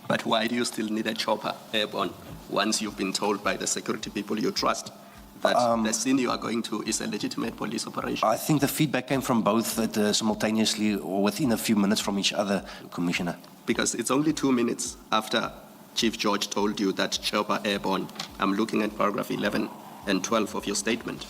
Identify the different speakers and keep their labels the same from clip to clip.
Speaker 1: But why do you still need a chopper airborne once you've been told by the security people you trust that the scene you are going to is a legitimate police operation?
Speaker 2: I think the feedback came from both simultaneously or within a few minutes from each other, Commissioner.
Speaker 1: Because it's only 2 minutes after Chief George told you that chopper airborne. I'm looking at paragraph 11 and 12 of your statement.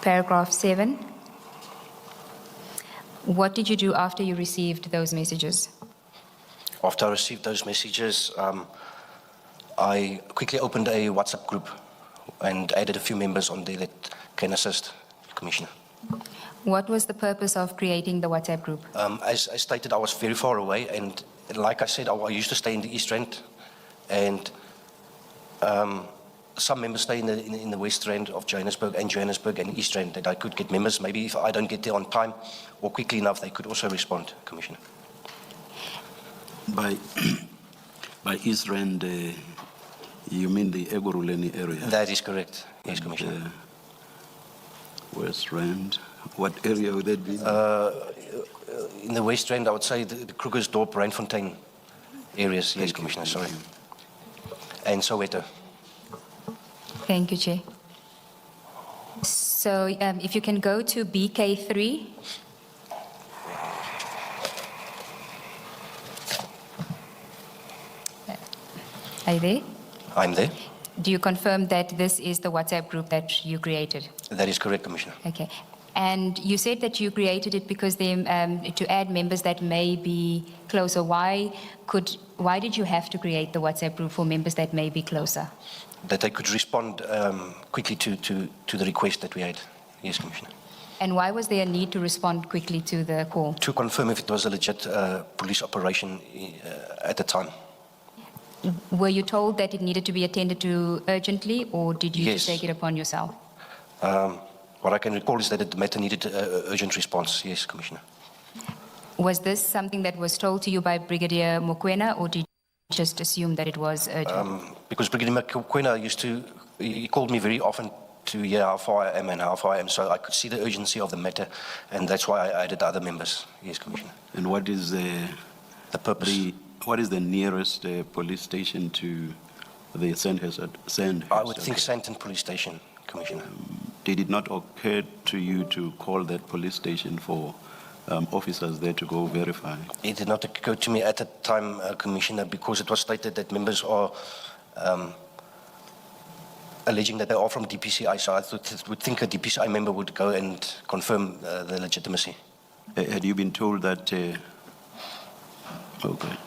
Speaker 3: Paragraph 7. What did you do after you received those messages?
Speaker 2: After I received those messages, I quickly opened a WhatsApp group and added a few members on there that can assist, Commissioner.
Speaker 3: What was the purpose of creating the WhatsApp group?
Speaker 2: As I stated, I was very far away, and like I said, I used to stay in the East Rand, and some members stay in the West Rand of Johannesburg and East Rand, that I could get members. Maybe if I don't get there on time or quickly enough, they could also respond, Commissioner.
Speaker 4: By East Rand, you mean the Egoruleni area?
Speaker 2: That is correct, yes, Commissioner.
Speaker 4: West Rand, what area would that be?
Speaker 2: In the West Rand, I would say the Krugersdorp, Randfontein areas, yes, Commissioner, sorry. And Soweto.
Speaker 3: Thank you, Chair. So if you can go to BK3. Are you there?
Speaker 2: I'm there.
Speaker 3: Do you confirm that this is the WhatsApp group that you created?
Speaker 2: That is correct, Commissioner.
Speaker 3: Okay. And you said that you created it because they, to add members that may be closer. Why did you have to create the WhatsApp group for members that may be closer?
Speaker 2: That they could respond quickly to the request that we had. Yes, Commissioner.
Speaker 3: And why was there a need to respond quickly to the call?
Speaker 2: To confirm if it was a legit police operation at the time.
Speaker 3: Were you told that it needed to be attended to urgently, or did you
Speaker 2: Yes.
Speaker 3: take it upon yourself?
Speaker 2: What I can recall is that the matter needed urgent response. Yes, Commissioner.
Speaker 3: Was this something that was told to you by Brigadier Mokoena, or did you just assume that it was urgent?
Speaker 2: Because Brigadier Mokoena he called me very often to hear how far I am and how far I am, so I could see the urgency of the matter, and that's why I added other members. Yes, Commissioner.
Speaker 4: And what is the
Speaker 2: purpose?
Speaker 4: What is the nearest police station to the Sandhurst?
Speaker 2: I would think Sandton Police Station, Commissioner.
Speaker 4: Did it not occur to you to call that police station for officers there to go verify?
Speaker 2: It did not occur to me at the time, Commissioner, because it was stated that members are alleging that they are from DPCI, so I would think a DPCI member would go and confirm the legitimacy.
Speaker 4: Had you been told that? Okay.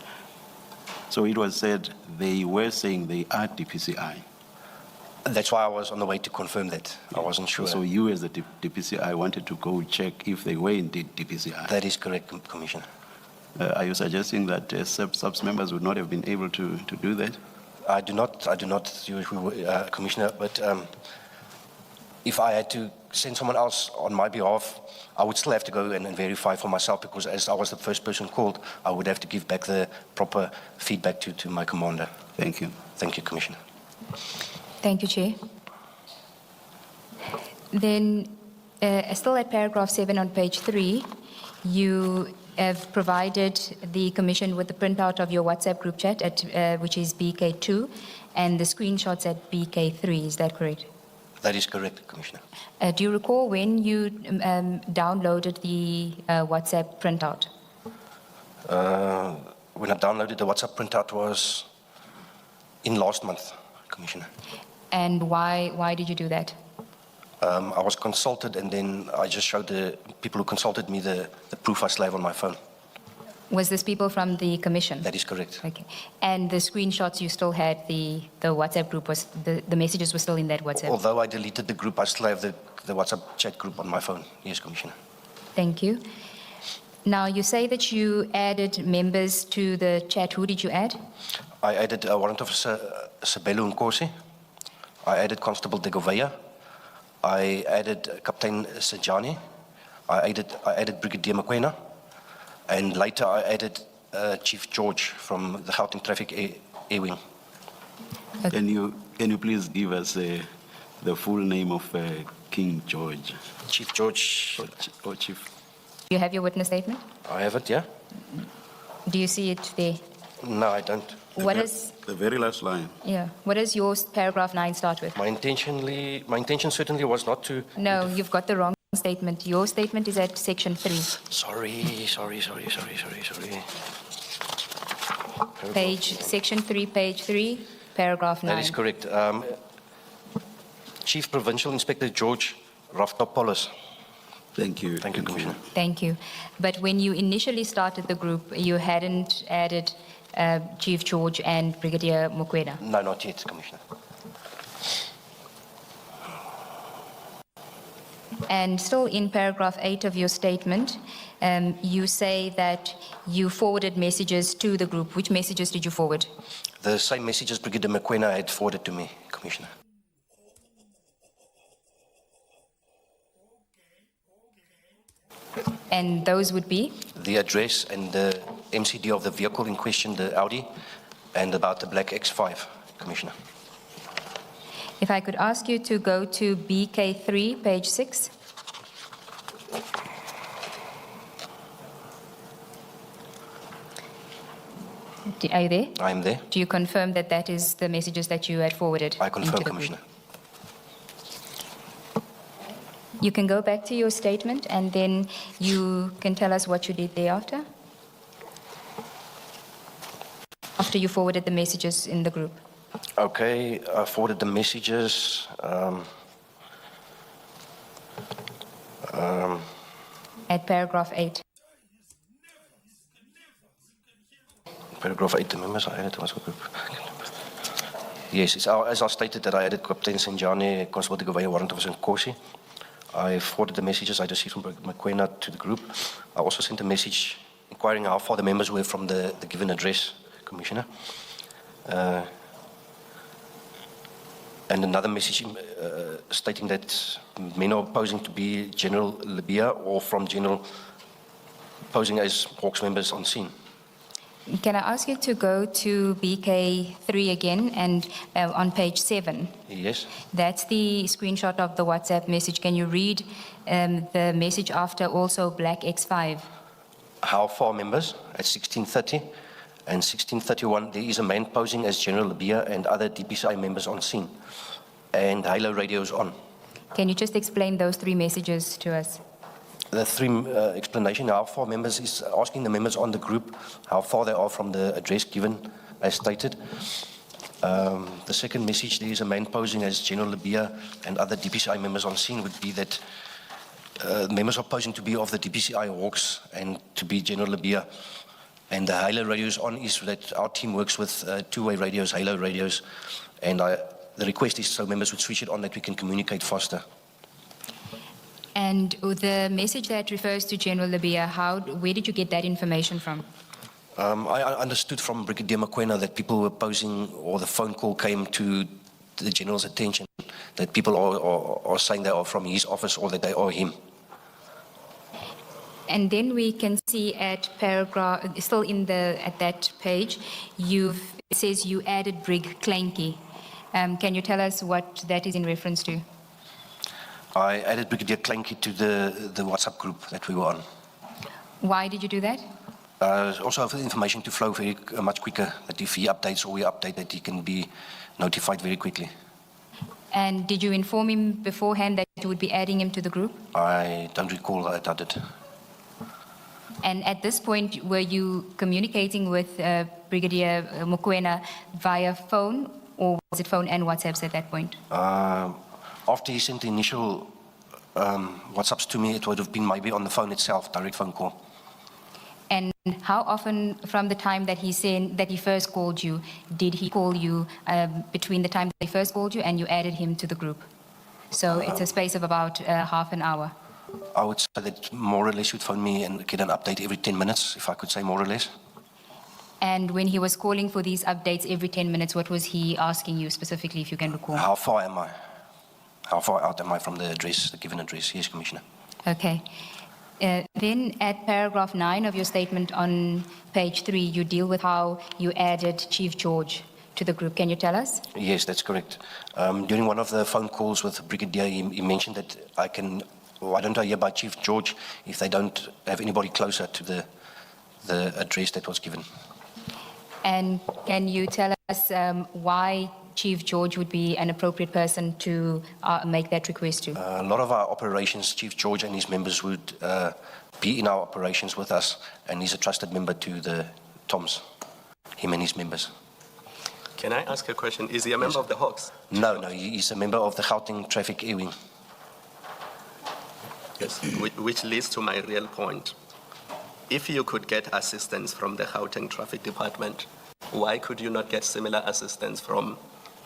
Speaker 4: So it was said they were saying they are DPCI.
Speaker 2: That's why I was on the way to confirm that. I wasn't sure.
Speaker 4: So you as the DPCI wanted to go check if they were indeed DPCI?
Speaker 2: That is correct, Commissioner.
Speaker 4: Are you suggesting that SUBS members would not have been able to do that?
Speaker 2: I do not, Commissioner, but if I had to send someone else on my behalf, I would still have to go and verify for myself, because as I was the first person called, I would have to give back the proper feedback to my commander.
Speaker 4: Thank you.
Speaker 2: Thank you, Commissioner.
Speaker 3: Thank you, Chair. Then, still at paragraph 7 on page 3, you have provided the Commission with the printout of your WhatsApp group chat, which is BK2, and the screenshots at BK3. Is that correct?
Speaker 2: That is correct, Commissioner.
Speaker 3: Do you recall when you downloaded the WhatsApp printout?
Speaker 2: When I downloaded the WhatsApp printout was in last month, Commissioner.
Speaker 3: And why did you do that?
Speaker 2: I was consulted, and then I just showed the people who consulted me the proof I still have on my phone.
Speaker 3: Was this people from the Commission?
Speaker 2: That is correct.
Speaker 3: Okay. And the screenshots you still had, the WhatsApp group, was the messages were still in that WhatsApp?
Speaker 2: Although I deleted the group, I still have the WhatsApp chat group on my phone. Yes, Commissioner.
Speaker 3: Thank you. Now, you say that you added members to the chat. Who did you add?
Speaker 2: I added Warrant Officer Sabelo Nkosi. I added Constable De Govea. I added Captain Sejani. I added Brigadier Mokoena. And later I added Chief George from the Gauteng Traffic Air Wing.
Speaker 4: Can you please give us the full name of King George?
Speaker 2: Chief George,
Speaker 4: Or Chief?
Speaker 3: Do you have your witness statement?
Speaker 2: I have it, yeah?
Speaker 3: Do you see it there?
Speaker 2: No, I don't.
Speaker 3: What is,
Speaker 4: The very last line.
Speaker 3: yeah, what does your paragraph 9 start with?
Speaker 2: My intention certainly was not to...
Speaker 3: No, you've got the wrong statement. Your statement is at section 3,
Speaker 2: Sorry.
Speaker 3: section 3, page 3, paragraph 9.
Speaker 2: That is correct. Chief Provincial Inspector George Raftopoulos.
Speaker 4: Thank you.
Speaker 2: Thank you, Commissioner.
Speaker 3: Thank you. But when you initially started the group, you hadn't added Chief George and Brigadier Mokoena.
Speaker 2: No, not yet, Commissioner.
Speaker 3: And still in paragraph 8 of your statement, you say that you forwarded messages to the group. Which messages did you forward?
Speaker 2: The same messages Brigadier Mokoena had forwarded to me, Commissioner.
Speaker 3: And those would be?
Speaker 2: The address and the MCD of the vehicle in question, the Audi, and about the black X5, Commissioner.
Speaker 3: If I could ask you to go to BK3, page 6. Are you there?
Speaker 2: I am there.
Speaker 3: Do you confirm that that is the messages that you had forwarded?
Speaker 2: I
Speaker 3: into
Speaker 2: confirm,
Speaker 3: the group?
Speaker 2: Commissioner.
Speaker 3: You can go back to your statement and then you can tell us what you did thereafter? After you forwarded the messages in the group.
Speaker 2: Okay, I forwarded the messages.
Speaker 3: At paragraph 8.
Speaker 2: Paragraph 8, the members I added was a group. Yes, it's as I stated that I added Captain Senjani, Constable De Govea, Warrant Officer Nkosi. I forwarded the messages I received from Mokoena to the group. I also sent a message inquiring how far the members were from the given address, Commissioner. And another message stating that men are posing to be General Libya or from General posing as Hawks members on scene.
Speaker 3: Can I ask you to go to BK3 again and on page 7?
Speaker 2: Yes.
Speaker 3: That's the screenshot of the WhatsApp message. Can you read the message after also black X5?
Speaker 2: How far members at 16:30 and 16:31 there is a man posing as General Libya and other DPCI members on scene and halo radios on.
Speaker 3: Can you just explain those 3 messages to us?
Speaker 2: The 3 explanation how far members is asking the members on the group how far they are from the address given as stated. The second message, there is a man posing as General Libya and other DPCI members on scene would be that members are posing to be of the DPCI Hawks and to be General Libya. And the halo radios on is that our team works with 2-way radios, halo radios, and the request is so members would switch it on that we can communicate faster.
Speaker 3: And the message that refers to General Libya, where did you get that information from?
Speaker 2: I understood from Brigadier Mokoena that people were posing, or the phone call came to the General's attention, that people are saying they are from his office or that they are him.
Speaker 3: And then we can see at paragraph, still at that page, it says you added Brig Clanky. Can you tell us what that is in reference to?
Speaker 2: I added Brigadier Clanky to the WhatsApp group that we were on.
Speaker 3: Why did you do that?
Speaker 2: Also for the information to flow very much quicker, that if he updates or we update, that he can be notified very quickly.
Speaker 3: And did you inform him beforehand that you would be adding him to the group?
Speaker 2: I don't recall that I did.
Speaker 3: And at this point, were you communicating with Brigadier Mokoena via phone, or was it phone and WhatsApps at that point?
Speaker 2: After he sent the initial WhatsApps to me, it would have been maybe on the phone itself, direct phone call.
Speaker 3: And how often from the time that he first called you, did he call you between the time that he first called you and you added him to the group? So it's a space of about half an hour.
Speaker 2: I would say that more or less would phone me and get an update every 10 minutes, if I could say more or less.
Speaker 3: And when he was calling for these updates every 10 minutes, what was he asking you specifically, if you can recall?
Speaker 2: How far am I? How far out am I from the address, the given address? Yes, Commissioner.
Speaker 3: Okay. Then at paragraph 9 of your statement on page 3, you deal with how you added Chief George to the group. Can you tell us?
Speaker 2: Yes, that's correct. During one of the phone calls with the Brigadier, he mentioned that why don't I hear by Chief George if they don't have anybody closer to the address that was given?
Speaker 3: And can you tell us why Chief George would be an appropriate person to make that request to?
Speaker 2: A lot of our operations, Chief George and his members would be in our operations with us, and he's a trusted member to the TOMS, him and his members.
Speaker 1: Can I ask a question? Is he a member of the Hawks?
Speaker 2: No, he's a member of the Gauteng Traffic Air Wing.
Speaker 1: Yes, which leads to my real point. If you could get assistance from the Gauteng Traffic Department, why could you not get similar assistance from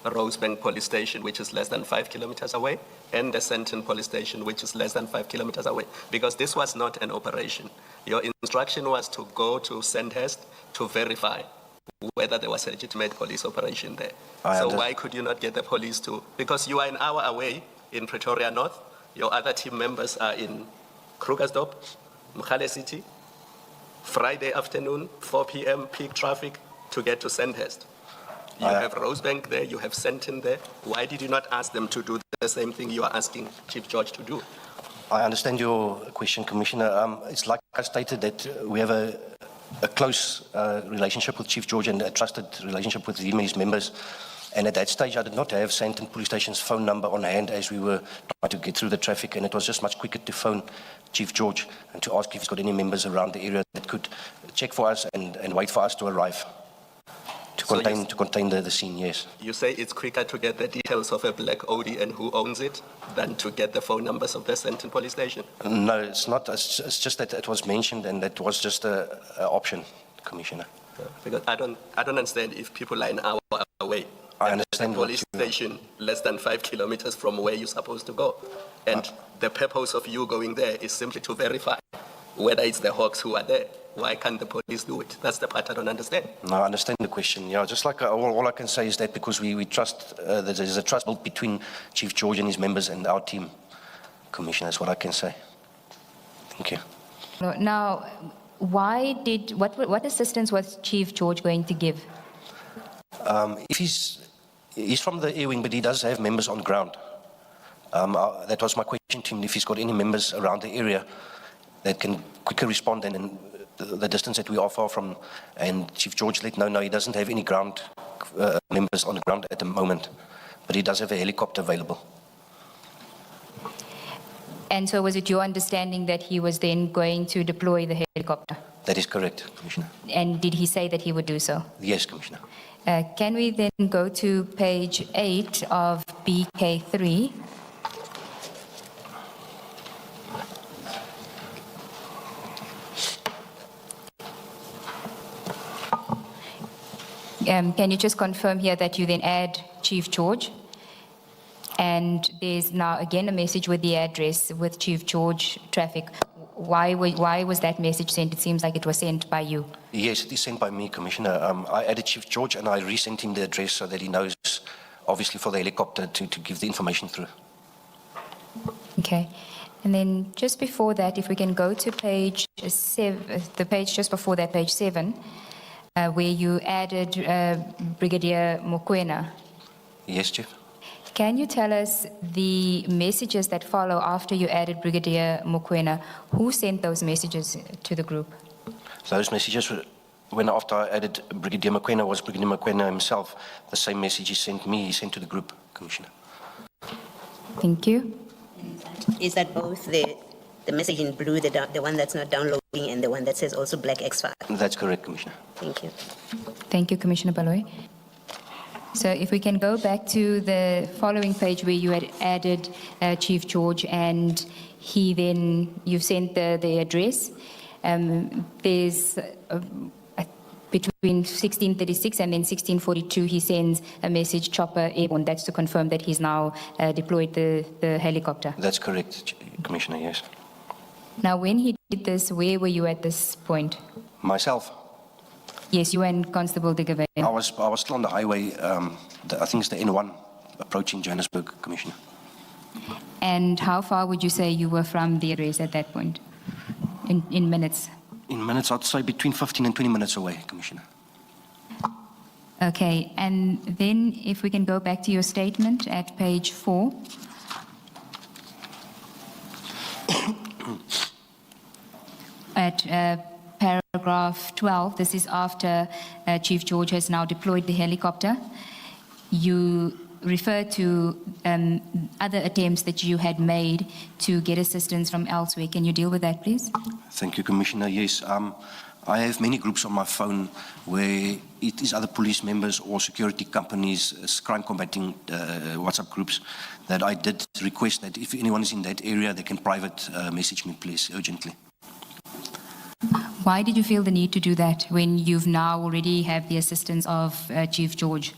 Speaker 1: Rosebank Police Station, which is less than 5 kilometers away, and the Sandton Police Station, which is less than 5 kilometers away? Because this was not an operation. Your instruction was to go to Sandhurst to verify whether there was a legitimate police operation there. So why could you not get the police to? Because you are an hour away in Pretoria North. Your other team members are in Krugersdorp, Mkhale City. Friday afternoon, 4 p.m., peak traffic to get to Sandhurst. You have Rosebank there, you have Sandton there. Why did you not ask them to do the same thing you are asking Chief George to do?
Speaker 2: I understand your question, Commissioner. It's like I stated that we have a close relationship with Chief George and a trusted relationship with him and his members. And at that stage, I did not have Sandton Police Station's phone number on hand as we were trying to get through the traffic, and it was just much quicker to phone Chief George and to ask if he's got any members around the area that could check for us and wait for us to arrive to contain the scene, yes.
Speaker 1: You say it's quicker to get the details of a black Audi and who owns it than to get the phone numbers of the Sandton Police Station?
Speaker 2: No, it's not. It's just that it was mentioned and that was just an option, Commissioner.
Speaker 1: Because I don't understand if people are an hour away.
Speaker 2: I understand.
Speaker 1: The police station less than 5 kilometers from where you're supposed to go. And the purpose of you going there is simply to verify whether it's the Hawks who are there. Why can't the police do it? That's the part I don't understand.
Speaker 2: No, I understand the question. Yeah, just like all I can say is that because we trust, there's a trust built between Chief George and his members and our team, Commissioner, that's what I can say. Thank you.
Speaker 3: Now, what assistance was Chief George going to give?
Speaker 2: If he's from the air wing, but he does have members on ground. That was my question to him, if he's got any members around the area that can quicker respond than the distance that we are far from. And Chief George let no, he doesn't have any ground members on the ground at the moment, but he does have a helicopter available.
Speaker 3: And so was it your understanding that he was then going to deploy the helicopter?
Speaker 2: That is correct, Commissioner.
Speaker 3: And did he say that he would do so?
Speaker 2: Yes, Commissioner.
Speaker 3: Can we then go to page 8 of BK3? Can you just confirm here that you then add Chief George? And there's now again a message with the address with Chief George traffic. Why was that message sent? It seems like it was sent by you.
Speaker 2: Yes, it is sent by me, Commissioner. I added Chief George and I resent him the address so that he knows, obviously, for the helicopter to give the information through.
Speaker 3: Okay. And then just before that, if we can go to page 7, the page just before that, page 7, where you added Brigadier Mokoena.
Speaker 2: Yes, Chief.
Speaker 3: Can you tell us the messages that follow after you added Brigadier Mokoena? Who sent those messages to the group?
Speaker 2: Those messages, when after I added Brigadier Mokoena, was Brigadier Mokoena himself. The same message he sent me, he sent to the group, Commissioner.
Speaker 3: Thank you.
Speaker 5: Is that both the message in blue, the one that's not downloading, and the one that says also black X5?
Speaker 2: That's correct, Commissioner.
Speaker 5: Thank you.
Speaker 3: Thank you, Commissioner Baloyi. So if we can go back to the following page where you had added Chief George and you sent the address. There's between 1636 and then 1642, he sends a message, chopper airborne. That's to confirm that he's now deployed the helicopter.
Speaker 2: That's correct, Commissioner, yes.
Speaker 3: Now, when he did this, where were you at this point?
Speaker 2: Myself.
Speaker 3: Yes, you and Constable de Gavea.
Speaker 2: I was still on the highway, I think it's the N1 approaching Johannesburg, Commissioner.
Speaker 3: And how far would you say you were from the address at that point, in minutes?
Speaker 2: In minutes, I'd say between 15 and 20 minutes away, Commissioner.
Speaker 3: Okay, and then if we can go back to your statement at page 4. At paragraph 12, this is after Chief George has now deployed the helicopter. You refer to other attempts that you had made to get assistance from elsewhere. Can you deal with that, please?
Speaker 2: Thank you, Commissioner. Yes, I have many groups on my phone where it is other police members or security companies, crime combating WhatsApp groups, that I did request that if anyone is in that area, they can private message me, please, urgently.
Speaker 3: Why did you feel the need to do that when you've now already have the assistance of Chief George?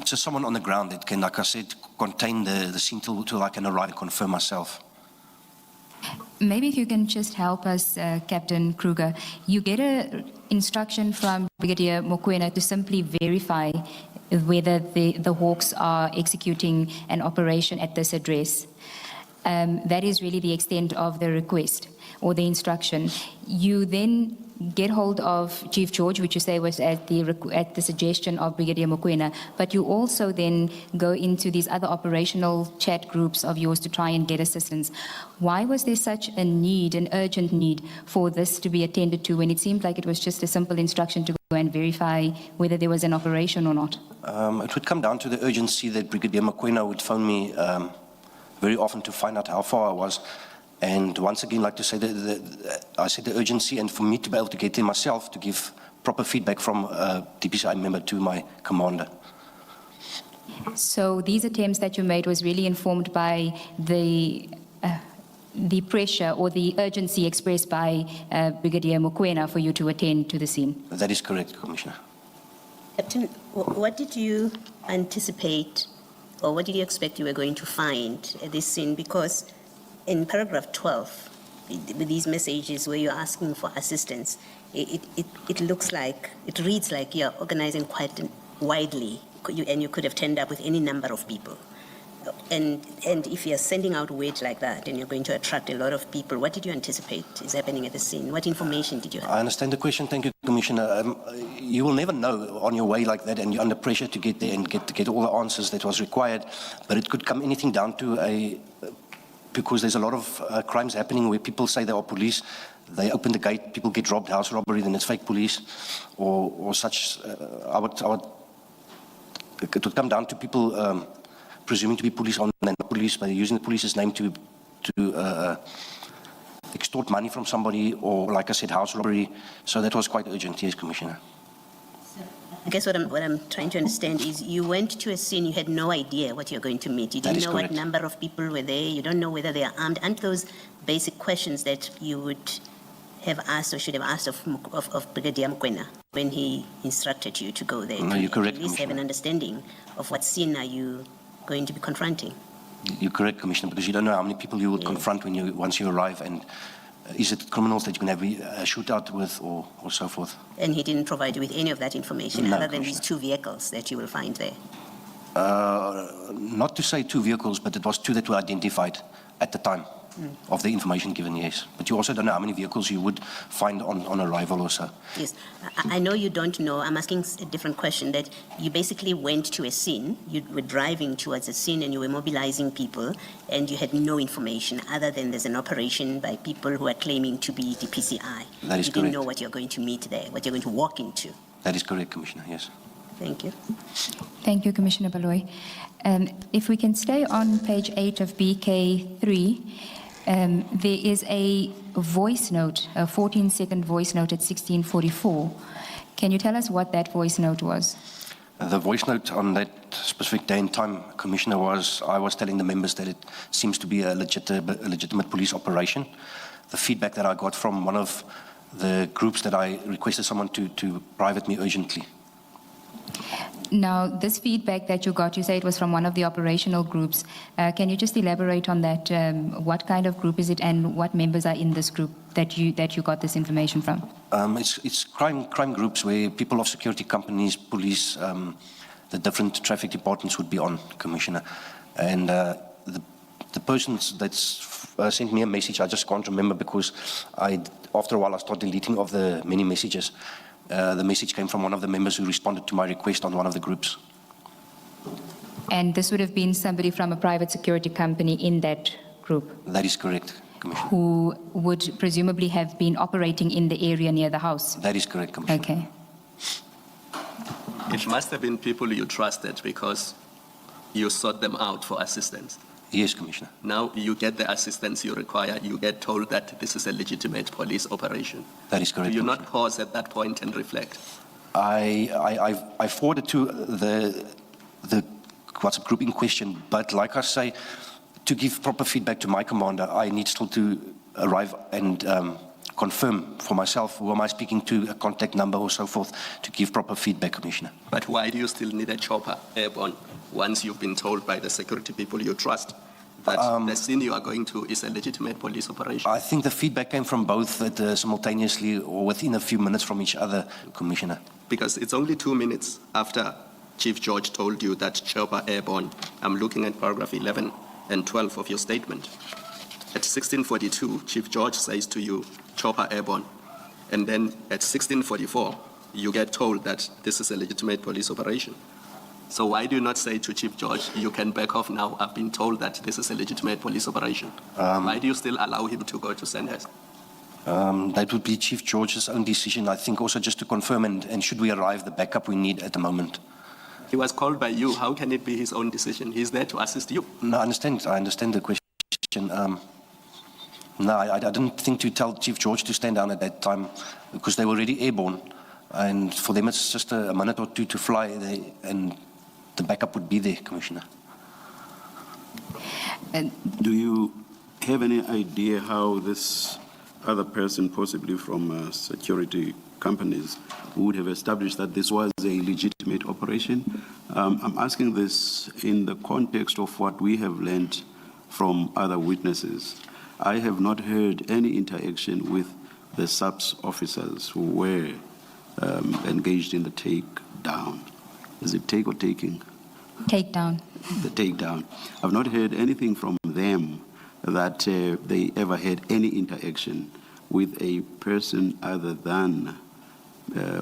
Speaker 2: Just someone on the ground that can, like I said, contain the scene till I can arrive and confirm myself.
Speaker 3: Maybe if you can just help us, Captain Kruger. You get an instruction from Brigadier Mokoena to simply verify whether the Hawks are executing an operation at this address. That is really the extent of the request or the instruction. You then get hold of Chief George, which you say was at the suggestion of Brigadier Mokoena, but you also then go into these other operational chat groups of yours to try and get assistance. Why was there such a need, an urgent need, for this to be attended to when it seemed like it was just a simple instruction to go and verify whether there was an operation or not?
Speaker 2: It would come down to the urgency that Brigadier Mokoena would phone me very often to find out how far I was. And once again, like to say I said the urgency, and for me to be able to get there myself to give proper feedback from a DPCI member to my commander.
Speaker 3: So these attempts that you made was really informed by the pressure or the urgency expressed by Brigadier Mokoena for you to attend to the scene?
Speaker 2: That is correct, Commissioner.
Speaker 5: Captain, what did you anticipate or what did you expect you were going to find at this scene? Because in paragraph 12, with these messages where you're asking for assistance, it looks like, it reads like you're organizing quite widely, and you could have turned up with any number of people. And if you're sending out word like that and you're going to attract a lot of people, what did you anticipate is happening at the scene? What information did you have?
Speaker 2: I understand the question. Thank you, Commissioner. You will never know on your way like that, and you're under pressure to get there and get all the answers that was required. But it could come anything down to because there's a lot of crimes happening where people say they are police. They open the gate, people get robbed, house robbery, then it's fake police, or such. It would come down to people presuming to be police on and not police, but using the police's name to extort money from somebody, or, like I said, house robbery. So that was quite urgent, yes, Commissioner.
Speaker 5: I guess what I'm trying to understand is you went to a scene, you had no idea what you're going to meet. You didn't know what number of people were there. You don't know whether they are armed. And those basic questions that you would have asked or should have asked of Brigadier Mokoena when he instructed you to go there.
Speaker 2: No, you're correct,
Speaker 5: at least have an understanding of what scene are you going to be confronting.
Speaker 2: You're correct, Commissioner, because you don't know how many people you will confront once you arrive, and is it criminals that you can have a shootout with, or so forth.
Speaker 5: And he didn't provide you with any of that information other than these 2 vehicles that you will find there?
Speaker 2: Not to say 2 vehicles, but it was 2 that were identified at the time of the information given, yes. But you also don't know how many vehicles you would find on arrival or so.
Speaker 5: Yes, I know you don't know. I'm asking a different question, that you basically went to a scene, you were driving towards a scene and you were mobilizing people, and you had no information other than there's an operation by people who are claiming to be the PCI.
Speaker 2: That is
Speaker 5: correct. You didn't
Speaker 2: correct.
Speaker 5: know what you're going to meet there, what you're going to walk into.
Speaker 2: That is correct, Commissioner, yes.
Speaker 5: Thank you.
Speaker 3: Thank you, Commissioner Baloy. If we can stay on page 8 of BK3, there is a voice note, a 14-second voice note at 16:44. Can you tell us what that voice note was?
Speaker 2: The voice note on that specific day and time, Commissioner, I was telling the members that it seems to be a legitimate police operation. The feedback that I got from one of the groups that I requested someone to private me urgently.
Speaker 3: Now, this feedback that you got, you say it was from one of the operational groups. Can you just elaborate on that? What kind of group is it, and what members are in this group that you got this information from?
Speaker 2: It's crime groups where people of security companies, police, the different traffic departments would be on, Commissioner. And the persons that's sent me a message, I just can't remember because after a while I started deleting of the many messages. The message came from one of the members who responded to my request on one of the groups.
Speaker 3: And this would have been somebody from a private security company in that group,
Speaker 2: That is correct, Commissioner.
Speaker 3: who would presumably have been operating in the area near the house.
Speaker 2: That is correct, Commissioner.
Speaker 3: Okay.
Speaker 1: It must have been people you trusted because you sought them out for assistance.
Speaker 2: Yes, Commissioner.
Speaker 1: Now you get the assistance you require. You get told that this is a legitimate police operation.
Speaker 2: That is correct,
Speaker 1: Do you
Speaker 2: Commissioner.
Speaker 1: not pause at that point and reflect?
Speaker 2: I forwarded to the WhatsApp group in question, but like I say, to give proper feedback to my commander, I need still to arrive and confirm for myself who am I speaking to, a contact number or so forth, to give proper feedback, Commissioner.
Speaker 1: But why do you still need a chopper airborne once you've been told by the security people you trust that the scene you are going to is a legitimate police operation?
Speaker 2: I think the feedback came from both simultaneously or within a few minutes from each other, Commissioner.
Speaker 1: Because it's only 2 minutes after Chief George told you that chopper airborne. I'm looking at paragraph 11 and 12 of your statement. At 1642, Chief George says to you, chopper airborne. And then at 1644, you get told that this is a legitimate police operation. So why do you not say to Chief George, you can back off now, I've been told that this is a legitimate police operation? Why do you still allow him to go to Sandhurst?
Speaker 2: That would be Chief George's own decision. I think also just to confirm, and should we arrive, the backup we need at the moment.
Speaker 1: He was called by you. How can it be his own decision? He's there to assist you.
Speaker 2: No, I understand the question. No, I didn't think to tell Chief George to stand down at that time because they were already airborne. And for them, it's just a minute or two to fly, and the backup would be there, Commissioner.
Speaker 4: Do you have any idea how this other person, possibly from security companies, would have established that this was a legitimate operation? I'm asking this in the context of what we have learned from other witnesses. I have not heard any interaction with the SAPS officers who were engaged in the takedown. Is it take or taking?
Speaker 3: Takedown.
Speaker 4: The takedown. I've not heard anything from them that they ever had any interaction with a person other than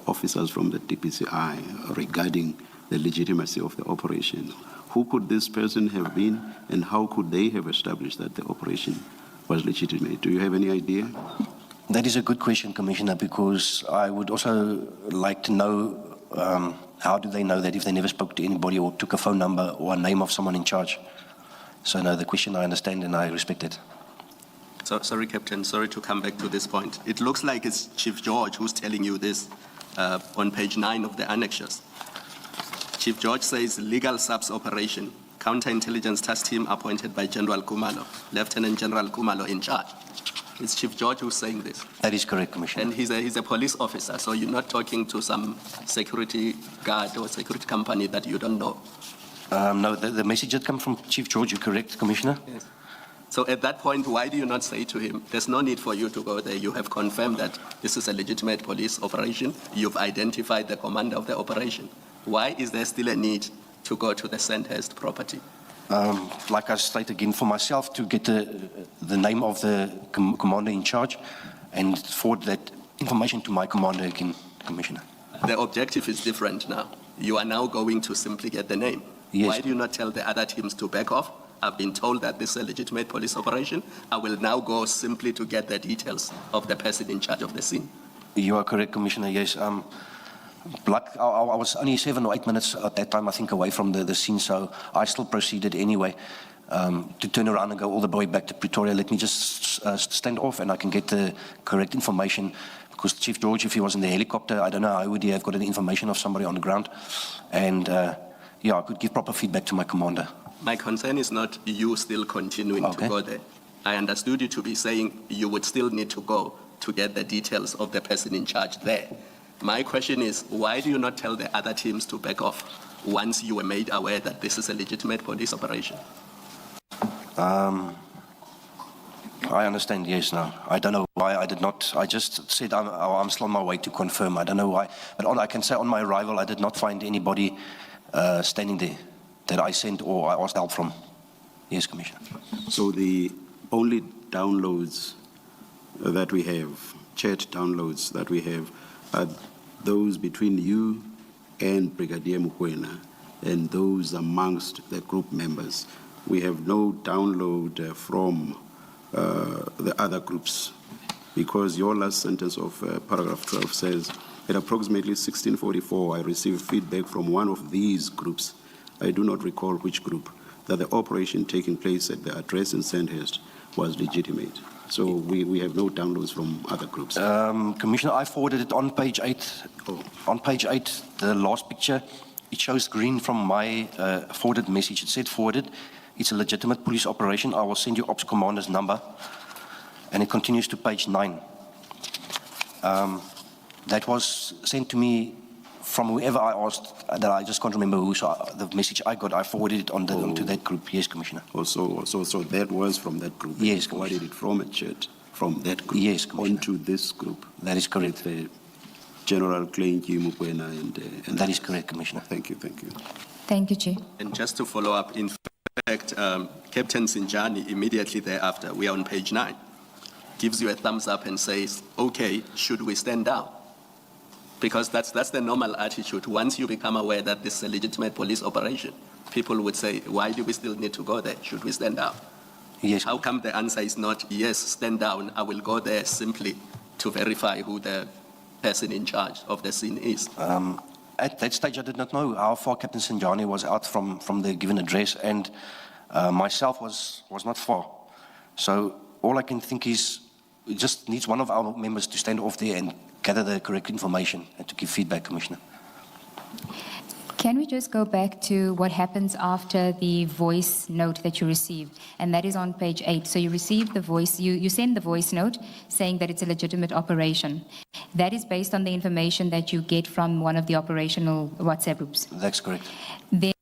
Speaker 4: officers from the DPCI regarding the legitimacy of the operation. Who could this person have been, and how could they have established that the operation was legitimate? Do you have any idea?
Speaker 2: That is a good question, Commissioner, because I would also like to know how do they know that if they never spoke to anybody or took a phone number or a name of someone in charge? So no, the question I understand and I respect it.
Speaker 1: So, sorry, Captain, sorry to come back to this point. It looks like it's Chief George who's telling you this on page 9 of the annexures. Chief George says legal SAPS operation, counterintelligence task team appointed by General Khumalo, Lieutenant General Khumalo in charge. It's Chief George who's saying this.
Speaker 2: That is correct, Commissioner.
Speaker 1: And he's a police officer, so you're not talking to some security guard or security company that you don't know.
Speaker 2: No, the message that comes from Chief George, you're correct, Commissioner.
Speaker 1: Yes. So at that point, why do you not say to him, there's no need for you to go there. You have confirmed that this is a legitimate police operation. You've identified the commander of the operation. Why is there still a need to go to the Sandhurst property?
Speaker 2: Like I state again, for myself to get the name of the commander in charge and forward that information to my commander again, Commissioner.
Speaker 1: The objective is different now. You are now going to simply get the name.
Speaker 2: Yes.
Speaker 1: Why do you not tell the other teams to back off? I've been told that this is a legitimate police operation. I will now go simply to get the details of the person in charge of the scene.
Speaker 2: You are correct, Commissioner, yes. I was only 7 or 8 minutes at that time, I think, away from the scene, so I still proceeded anyway to turn around and go all the way back to Pretoria. Let me just stand off and I can get the correct information, because Chief George, if he was in the helicopter, I don't know how would he have got the information of somebody on the ground. And yeah, I could give proper feedback to my commander.
Speaker 1: My concern is not you still continuing to go there. I understood you to be saying you would still need to go to get the details of the person in charge there. My question is, why do you not tell the other teams to back off? once you were made aware that this is a legitimate police operation?
Speaker 2: I understand, yes, now. I don't know why I did not. I just said I'm still on my way to confirm. I don't know why. But I can say on my arrival, I did not find anybody standing there that I sent or I asked help from. Yes, Commissioner.
Speaker 4: So the only downloads that we have, chat downloads that we have, are those between you and Brigadier Mukwena and those amongst the group members. We have no download from the other groups, because your last sentence of paragraph 12 says, at approximately 1644, I received feedback from one of these groups, I do not recall which group, that the operation taking place at the address in Sandhurst was legitimate. So we have no downloads from other groups.
Speaker 2: Commissioner, I forwarded it on page 8.
Speaker 4: Oh.
Speaker 2: On page 8, the last picture, it shows green from my forwarded message. It said forwarded. It's a legitimate police operation. I will send you Ops Commander's number. And it continues to page 9. That was sent to me from whoever I asked, that I just can't remember who. So the message I got, I forwarded it onto that group. Yes, Commissioner.
Speaker 4: So that was from that group?
Speaker 2: Yes,
Speaker 4: Commissioner. Forwarded it from a chat from that group?
Speaker 2: Yes, Commissioner.
Speaker 4: Onto this group?
Speaker 2: That is correct.
Speaker 4: With General Klenki Mukwena and
Speaker 2: that is correct, Commissioner.
Speaker 4: Thank you, thank you.
Speaker 3: Thank you, Chair.
Speaker 1: And just to follow up, in fact, Captain Sinjani, immediately thereafter, we are on page 9, gives you a thumbs up and says, okay, should we stand down? Because that's the normal attitude. Once you become aware that this is a legitimate police operation, people would say, why do we still need to go there? Should we stand down?
Speaker 2: Yes.
Speaker 1: How come the answer is not, yes, stand down, I will go there simply to verify who the person in charge of the scene is?
Speaker 2: At that stage, I did not know how far Captain Sinjani was out from the given address, and myself was not far. So all I can think is, it just needs one of our members to stand off there and gather the correct information and to give feedback, Commissioner.
Speaker 3: Can we just go back to what happens after the voice note that you received? And that is on page 8. So you received the voice, you send the voice note saying that it's a legitimate operation. That is based on the information that you get from one of the operational WhatsApp groups.
Speaker 2: That's correct.
Speaker 3: Then